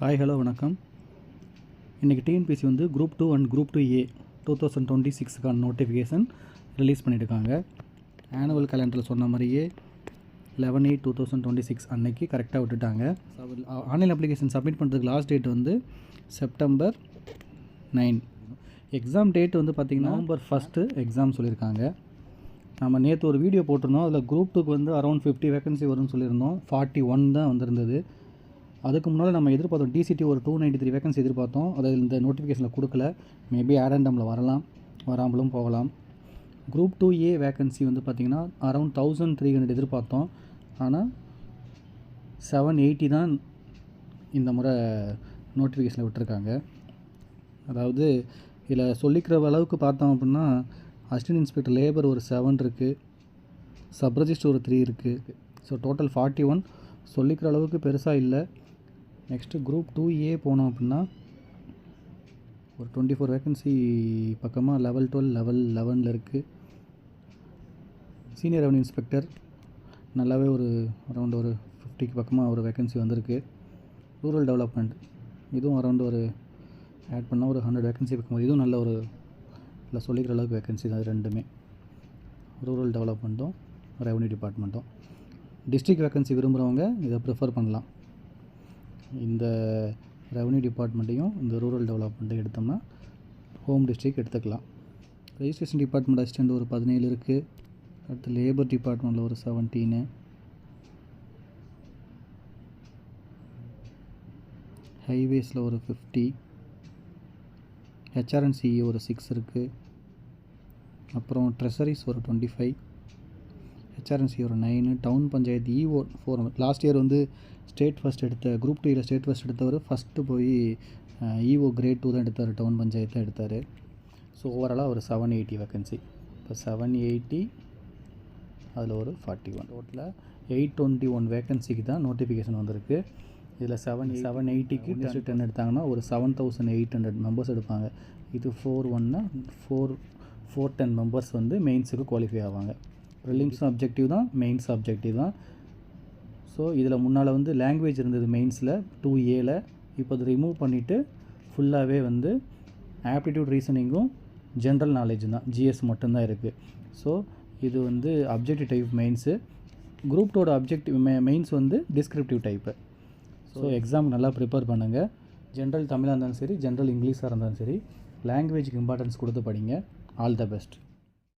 Hi hello வணக்கம். இன்றைக்கி TNPSC வந்து குரூப் 2 அண்ட் குரூப் 2A 2026க்கான நோட்டிஃபிகேஷன் ரிலீஸ் பண்ணியிருக்காங்க. ஆனுவல் கேலண்டரில் சொன்ன மாதிரியே 11/8/2026 அன்னைக்கு கரெக்டாக விட்டுட்டாங்க. ஆன்லைன் அப்ளிகேஷன் சப்மிட் பண்ணுறதுக்கு லாஸ்ட் டேட் வந்து September 9. எக்ஸாம் டேட் வந்து பார்த்திங்கன்னா November 1 எக்ஸாம் சொல்லியிருக்காங்க. நம்ம நேற்று ஒரு வீடியோ போட்டிருந்தோம். அதில் குரூப் 2க்கு வந்து அரௌண்ட் 50 வேகன்சி வரும்னு சொல்லியிருந்தோம். 41 தான் வந்திருந்தது. அதுக்கு முன்னால் நம்ம எதிர்பார்த்தோம் டிசிடி ஒரு 293 வேகன்சி எதிர்பார்த்தோம். அதை இந்த நோட்டிஃபிகேஷனில் கொடுக்கல. மேபி ஆடண்டமில் வரலாம், வராமலும் போகலாம். குரூப் 2A வேகன்சி வந்து பார்த்திங்கன்னா அரௌண்ட் 1300 எதிர்பார்த்தோம். ஆனால் 780 தான் இந்த முறை நோட்டிஃபிகேஷனில் விட்டுருக்காங்க. அதாவது இதில் சொல்லிக்கிற அளவுக்கு பார்த்தோம் அப்படின்னா அசிஸ்டன்ட் இன்ஸ்பெக்டர் லேபர் ஒரு 7 இருக்குது, சப் ரெஜிஸ்டர் ஒரு 3 இருக்குது. So total 41. சொல்லிக்கிற அளவுக்கு பெருசாக இல்லை. நெக்ஸ்ட்டு குரூப் 2A போனோம் அப்படின்னா ஒரு 24 வேகன்சி பக்கமாக லெவல் 12 லெவல் 11 இருக்குது. சீனியர் ரெவன்யூ இன்ஸ்பெக்டர் நல்லாவே ஒரு அரௌண்ட் ஒரு 50க்கு பக்கமாக ஒரு வேகன்சி வந்திருக்கு. ரூரல் டெவலப்மெண்ட் இதுவும் அரௌண்ட் ஒரு ஆட் பண்ணால் ஒரு 100 வேகன்சி பக்கமாக, இதுவும் நல்ல ஒரு இல்லை சொல்லிக்கிற அளவுக்கு வேகன்சி தான். ரெண்டுமே ரூரல் டெவலப்மெண்ட்டும் ரெவன்யூ டிபார்ட்மெண்ட்டும். டிஸ்ட்ரிக்ட் வேகன்சி விரும்புகிறவங்க இதை ப்ரிஃபர் பண்ணலாம். இந்த ரெவன்யூ டிபார்ட்மெண்ட்டையும் இந்த ரூரல் டெவலப்மெண்ட்டையும் எடுத்தோம்னா ஹோம் டிஸ்ட்ரிக்ட் எடுத்துக்கலாம். ரெஜிஸ்ட்ரேஷன் டிபார்ட்மெண்ட் அசிஸ்டண்ட் ஒரு 17 இருக்குது. அடுத்து லேபர் டிபார்ட்மெண்ட்டில் ஒரு 17, ஹைவேஸில் ஒரு 50, HRNCE ஒரு 6 இருக்குது. அப்புறம் ட்ரெஸரிஸ் ஒரு 25, HRNCE ஒரு 9, town panchayat EO 4. Last year வந்து ஸ்டேட் ஃபஸ்ட் எடுத்த குரூப் 2யில் ஸ்டேட் ஃபஸ்ட் எடுத்தவர் ஃபஸ்ட்டு போய் EO கிரேட் 2 தான் எடுத்தார், டவுன் பஞ்சாயத்து தான் எடுத்தார். ஸோ ஓவராலாக ஒரு 780 வேகன்சி. இப்போ 780 அதில் ஒரு 41, டோட்டலாக 821 வேகன்சிக்கு தான் நோட்டிஃபிகேஷன் வந்திருக்கு. இதில் 780க்கு 10 எடுத்தாங்கன்னா ஒரு 7800 மெம்பர்ஸ் எடுப்பாங்க. இது 4-1னா 410 மெம்பர்ஸ் வந்து மெயின்ஸுக்கு குவாலிஃபை ஆவாங்க. ப்ரிலிம்ஸும் அப்ஜெக்டிவ் தான், மெயின்ஸ் அப்ஜெக்டிவ் தான். ஸோ இதில் முன்னால் வந்து லாங்குவேஜ் இருந்தது மெயின்ஸில் 2Aல. இப்போ அது ரிமூவ் பண்ணிவிட்டு ஃபுல்லாகவே வந்து ஆப்டிடியூட் ரீசனிங்கும் ஜென்ரல் நாலேஜ் தான், GS மட்டும்தான் இருக்குது. ஸோ இது வந்து objective type mains. Group 2 objective mains வந்து டிஸ்கிரிப்டிவ் டைப்பு. ஸோ எக்ஸாம் நல்லா ப்ரிப்பேர் பண்ணுங்கள். ஜென்ரல் தமிழாக இருந்தாலும் சரி, ஜென்ரல் இங்கிலீஷாக இருந்தாலும் சரி, லாங்குவேஜுக்கு இம்பார்ட்டன்ஸ் கொடுத்து படிங்க. All the best.